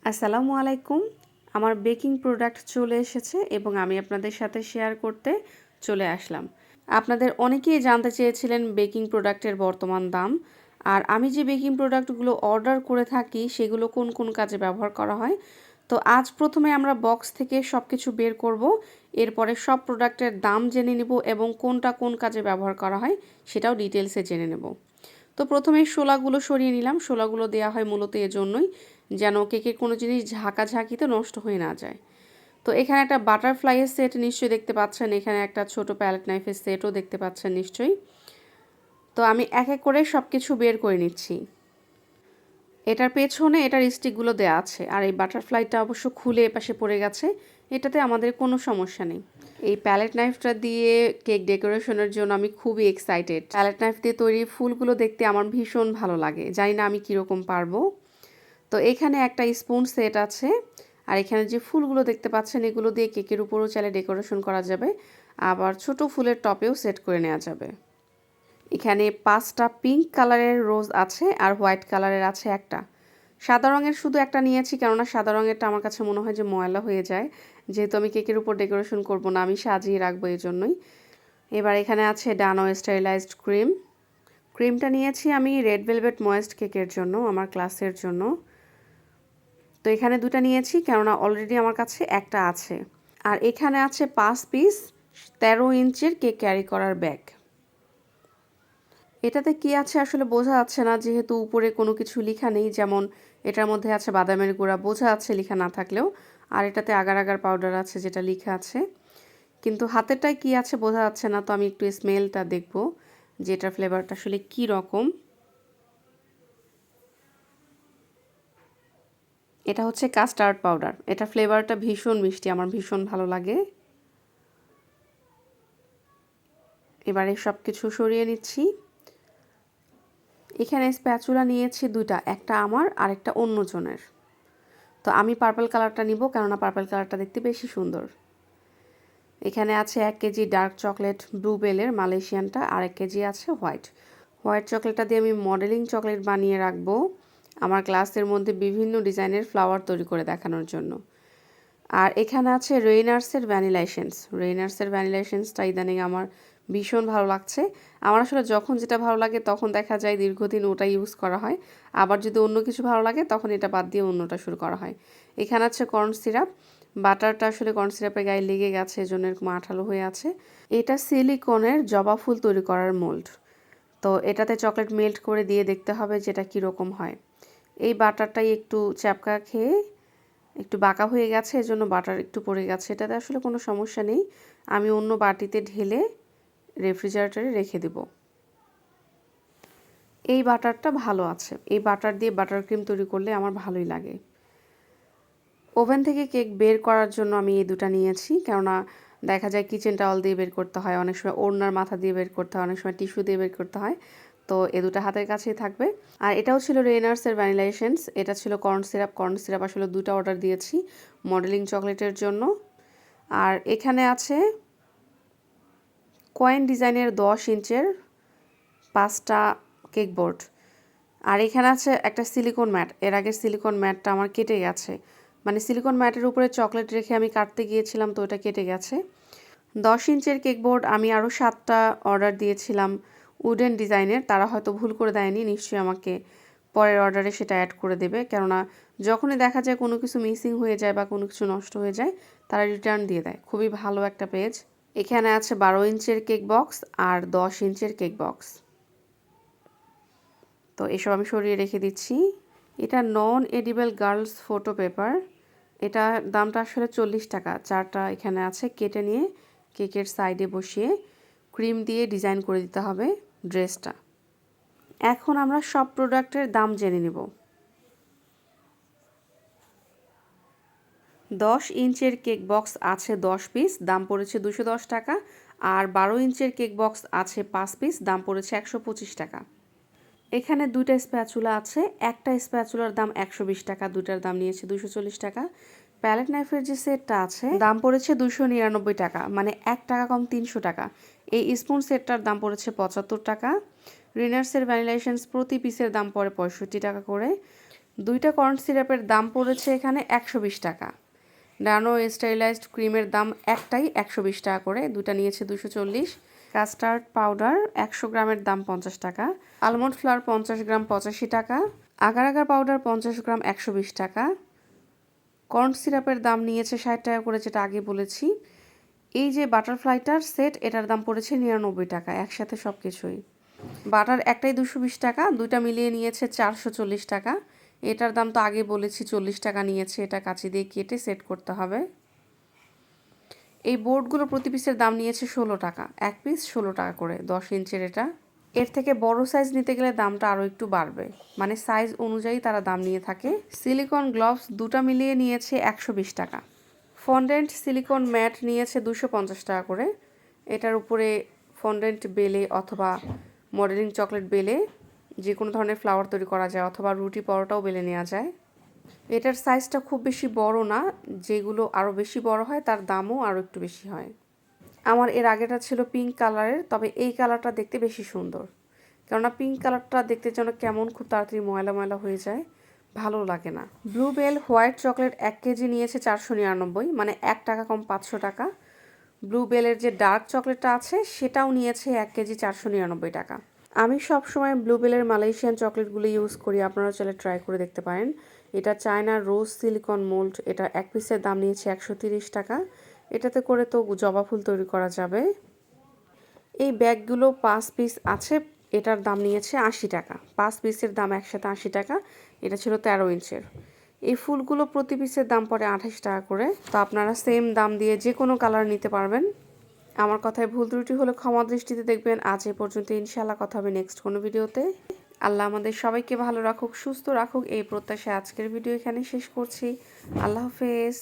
আসসালামু আলাইকুম। আমার বেকিং প্রোডাক্ট চলে এসেছে এবং আমি আপনাদের সাথে শেয়ার করতে চলে আসলাম। আপনাদের অনেকেই জানতে চেয়েছিলেন বেকিং প্রোডাক্টের বর্তমান দাম। আর আমি যে বেকিং প্রোডাক্টগুলো অর্ডার করে থাকি সেগুলো কোন কোন কাজে ব্যবহার করা হয়। তো আজ প্রথমে আমরা বক্স থেকে সব কিছু বের করব। এরপরে সব প্রোডাক্টের দাম জেনে নেব এবং কোনটা কোন কাজে ব্যবহার করা হয় সেটাও ডিটেলসে জেনে নেব। তো প্রথমে শোলাগুলো সরিয়ে নিলাম। শোলাগুলো দেওয়া হয় মূলত এজন্যই যেন কেকের কোনো জিনিস ঝাঁকাঝাঁকিতে নষ্ট হয়ে না যায়। তো এখানে একটা বাটারফ্লাইয়ের সেট নিশ্চয়ই দেখতে পাচ্ছেন, এখানে একটা ছোট প্যালেট নাইফের সেটও দেখতে পাচ্ছেন নিশ্চয়ই। তো আমি এক এক করে সব কিছু বের করে নিচ্ছি। এটার পেছনে এটার স্টিকগুলো দেওয়া আছে, আর এই বাটারফ্লাইটা অবশ্য খুলে এপাশে পড়ে গেছে, এটাতে আমাদের কোনো সমস্যা নেই। এই প্যালেট নাইফটা দিয়ে কেক ডেকোরেশনের জন্য আমি খুবই এক্সাইটেড। প্যালেট নাইফ দিয়ে তৈরি ফুলগুলো দেখতে আমার ভীষণ ভালো লাগে, জানি না আমি কীরকম পারবো। তো এখানে একটা স্পুন সেট আছে, আর এখানে যে ফুলগুলো দেখতে পাচ্ছেন এগুলো দিয়ে কেকের উপরও চাইলে ডেকোরেশন করা যাবে, আবার ছোট ফুলের টপেও সেট করে নেওয়া যাবে। এখানে 5টা পিঙ্ক কালারের রোজ আছে আর হোয়াইট কালারের আছে একটা। সাদা রঙের শুধু একটা নিয়েছি, কেননা সাদা রঙেরটা আমার কাছে মনে হয় যে ময়লা হয়ে যায়, যেহেতু আমি কেকের উপর ডেকোরেশন করব না, আমি সাজিয়ে রাখবো এই জন্যই। এবার এখানে আছে ডানো স্টেরিলাইজড ক্রিম। ক্রিমটা নিয়েছি আমি রেড ভেলভেট ময়েস্ট কেকের জন্য, আমার ক্লাসের জন্য। তো এখানে দুটা নিয়েছি কেননা অলরেডি আমার কাছে একটা আছে। আর এখানে আছে 5 পিস 13 ইঞ্চের কেক ক্যারি করার ব্যাগ। এটাতে কি আছে আসলে বোঝা যাচ্ছে না, যেহেতু উপরে কোনো কিছু লেখা নেই। যেমন এটার মধ্যে আছে বাদামের গুঁড়া, বোঝা যাচ্ছে লেখা না থাকলেও। আর এটাতে আগার আগার পাউডার আছে যেটা লেখা আছে, কিন্তু হাতেরটায় কি আছে বোঝা যাচ্ছে না। তো আমি একটু স্মেলটা দেখব যে এটার ফ্লেভারটা আসলে কী রকম। এটা হচ্ছে কাস্টার্ড পাউডার। এটা ফ্লেভারটা ভীষণ মিষ্টি, আমার ভীষণ ভালো লাগে। এবারে সব কিছু সরিয়ে নিচ্ছি। এখানে স্প্যাচুলা নিয়েছি দুইটা, একটা আমার আর একটা অন্যজনের। তো আমি পার্পল কালারটা নিব, কেননা পার্পল কালারটা দেখতে বেশি সুন্দর। এখানে আছে 1 কেজি ডার্ক চকলেট ব্লুবেলের মালয়েশিয়ানটা, আর 1 কেজি আছে হোয়াইট চকলেটটা দিয়ে আমি মডেলিং চকলেট বানিয়ে রাখবো আমার গ্লাসের মধ্যে বিভিন্ন ডিজাইনের ফ্লাওয়ার তৈরি করে দেখানোর জন্য। আর এখানে আছে রেইনার্সের ভ্যানিলা এসেন্স। রেইনার্সের ভ্যানিলা এসেন্সটা ইদানিং আমার ভীষণ ভালো লাগছে। আমার আসলে যখন যেটা ভালো লাগে তখন দেখা যায় দীর্ঘদিন ওটা ইউজ করা হয়, আবার যদি অন্য কিছু ভালো লাগে তখন এটা বাদ দিয়ে অন্যটা শুরু করা হয়। এখানে আছে কর্ন সিরাপ। বাটারটা আসলে কর্ন সিরাপের গায়ে লেগে গেছে, এজন্য এরকম আঠালো হয়ে আছে। এটা সিলিকনের জবা ফুল তৈরি করার মোল্ড। তো এটাতে চকলেট মেল্ট করে দিয়ে দেখতে হবে যেটা কীরকম হয়। এই বাটারটাই একটু চ্যাপকা খেয়ে একটু বাঁকা হয়ে গেছে, এজন্য বাটার একটু পড়ে গেছে। এটাতে আসলে কোনো সমস্যা নেই, আমি অন্য বাটিতে ঢেলে রেফ্রিজারেটরে রেখে দেব। এই বাটারটা ভালো আছে, এই বাটার দিয়ে বাটার ক্রিম তৈরি করলে আমার ভালোই লাগে। ওভেন থেকে কেক বের করার জন্য আমি এই দুটা নিয়েছি, কেননা দেখা যায় কিচেন টাওয়াল দিয়ে বের করতে হয়, অনেক সময় ওড়নার মাথা দিয়ে বের করতে হয়, অনেক সময় টিস্যু দিয়ে বের করতে হয়। তো এ দুটো হাতের কাছেই থাকবে। আর এটাও ছিল রেইনার্সের ভ্যানিলা এসেন্স। এটা ছিল কর্ন সিরাপ। কর্ন সিরাপ আসলে দুটো অর্ডার দিয়েছি মডেলিং চকলেটের জন্য। আর এখানে আছে কয়েন ডিজাইনের 10 ইঞ্চের 5টা কেক বোর্ড। আর এখানে আছে একটা সিলিকন ম্যাট। এর আগের সিলিকন ম্যাটটা আমার কেটে গেছে, মানে সিলিকন ম্যাটের উপরে চকলেট রেখে আমি কাটতে গিয়েছিলাম, তো ওটা কেটে গেছে। 10 ইঞ্চের কেক বোর্ড আমি আরও 7টা অর্ডার দিয়েছিলাম উডেন ডিজাইনের। তারা হয়তো ভুল করে দেয়নি, নিশ্চয়ই আমাকে পরের অর্ডারে সেটা অ্যাড করে দেবে, কেননা যখনই দেখা যায় কোনো কিছু মিসিং হয়ে যায় বা কোনো কিছু নষ্ট হয়ে যায় তারা রিটার্ন দিয়ে দেয়। খুবই ভালো একটা পেজ। এখানে আছে 12 ইঞ্চের কেক বক্স আর 10 ইঞ্চের কেক বক্স। তো এসব আমি সরিয়ে রেখে দিচ্ছি। এটা নন এডিবল গার্লস ফটো পেপার। এটা দামটা আসলে 40 টাকা। 4টা এখানে আছে, কেটে নিয়ে কেকের সাইডে বসিয়ে ক্রিম দিয়ে ডিজাইন করে দিতে হবে ড্রেসটা। এখন আমরা সব প্রোডাক্টের দাম জেনে নেব। 10 ইঞ্চের কেক বক্স আছে 10 পিস, দাম পড়েছে 210 টাকা। আর 12 ইঞ্চের কেক বক্স আছে 5 পিস, দাম পড়েছে 125 টাকা। এখানে দুইটা স্প্যাচুলা আছে, একটা স্প্যাচুলার দাম 120 টাকা, দুইটার দাম নিয়েছে 240 টাকা। প্যালেট নাইফের যে সেটটা আছে দাম পড়েছে 299 টাকা, মানে 1 টাকা কম 300 টাকা। এই স্পুন সেটটার দাম পড়েছে 75 টাকা। রিনার্সের ভ্যানিলা এসেন্স প্রতি পিসের দাম পড়ে 65 টাকা করে। 2টা কর্ন সিরাপের দাম পড়েছে এখানে 120 টাকা। নানো স্টেরিলাইজড ক্রিমের দাম একটাই 120 টাকা করে, 2টা নিয়েছে 240। কাস্টার্ড পাউডার 100 গ্রামের দাম 50 টাকা। আলমন্ড ফ্লাওয়ার 50 গ্রাম 85 টাকা। আগার আগার পাউডার 50 গ্রাম 120 টাকা। কর্ন সিরাপের দাম নিয়েছে 60 টাকা করে, যেটা আগে বলেছি। এই যে বাটারফ্লাইটার সেট, এটার দাম পড়েছে 99 টাকা, একসাথে সব কিছুই। বাটার একটাই 220 টাকা, 2টা মিলিয়ে নিয়েছে 440 টাকা। এটার দাম তো আগে বলেছি 40 টাকা নিয়েছে, এটা কাঁচি দিয়ে কেটে সেট করতে হবে। এই বোর্ডগুলো প্রতি পিসের দাম নিয়েছে 16 টাকা, এক পিস 16 টাকা করে, 10 ইঞ্চের এটা। এর থেকে বড় সাইজ নিতে গেলে দামটা আরও একটু বাড়বে, মানে সাইজ অনুযায়ী তারা দাম নিয়ে থাকে। সিলিকন গ্লাভস 2টা মিলিয়ে নিয়েছে 120 টাকা। ফন্ডেন্ট সিলিকন ম্যাট নিয়েছে 250 টাকা করে। এটার উপরে ফন্ডেন্ট বেলে অথবা মডেলিং চকলেট বেলে যে কোনো ধরনের ফ্লাওয়ার তৈরি করা যায়, অথবা রুটি পরোটাও বেলে নেওয়া যায়। এটার সাইজটা খুব বেশি বড় না, যেগুলো আরও বেশি বড় হয় তার দামও আরও একটু বেশি হয়। আমার এর আগেটা ছিল পিঙ্ক কালারের, তবে এই কালারটা দেখতে বেশি সুন্দর, কেননা পিঙ্ক কালারটা দেখতে যেন কেমন খুব তাড়াতাড়ি ময়লা ময়লা হয়ে যায়, ভালো লাগে না। ব্লুবেল হোয়াইট চকলেট 1 কেজি নিয়েছে 499, মানে 1 টাকা কম 500 টাকা। ব্লুবেলের যে ডার্ক চকলেটটা আছে সেটাও নিয়েছে 1 কেজি 499 টাকা। আমি সবসময় ব্লুবেলের মালয়েশিয়ান চকলেটগুলো ইউজ করি, আপনারা চাইলে ট্রাই করে দেখতে পারেন। এটা চায়না রোজ সিলিকন মোল্ড, এটা এক পিসের দাম নিয়েছে 130 টাকা। এটাতে করে তো জবা ফুল তৈরি করা যাবে। এই ব্যাগগুলো 5 পিস আছে, এটার দাম নিয়েছে 80 টাকা। 5 পিসের দাম একসাথে 80 টাকা। এটা ছিল 13 ইঞ্চের। এই ফুলগুলো প্রতি পিসের দাম পড়ে 28 টাকা করে। তো আপনারা সেম দাম দিয়ে যে কোনো কালার নিতে পারবেন। আমার কথায় ভুল ত্রুটি হলে ক্ষমা দৃষ্টিতে দেখবেন। আজ এ পর্যন্ত, ইনশাআল্লাহ কথা হবে নেক্সট কোনো ভিডিওতে। আল্লাহ আমাদের সবাইকে ভালো রাখুক, সুস্থ রাখুক, এই প্রত্যাশায় আজকের ভিডিও এখানে শেষ করছি। আল্লাহ হাফেজ।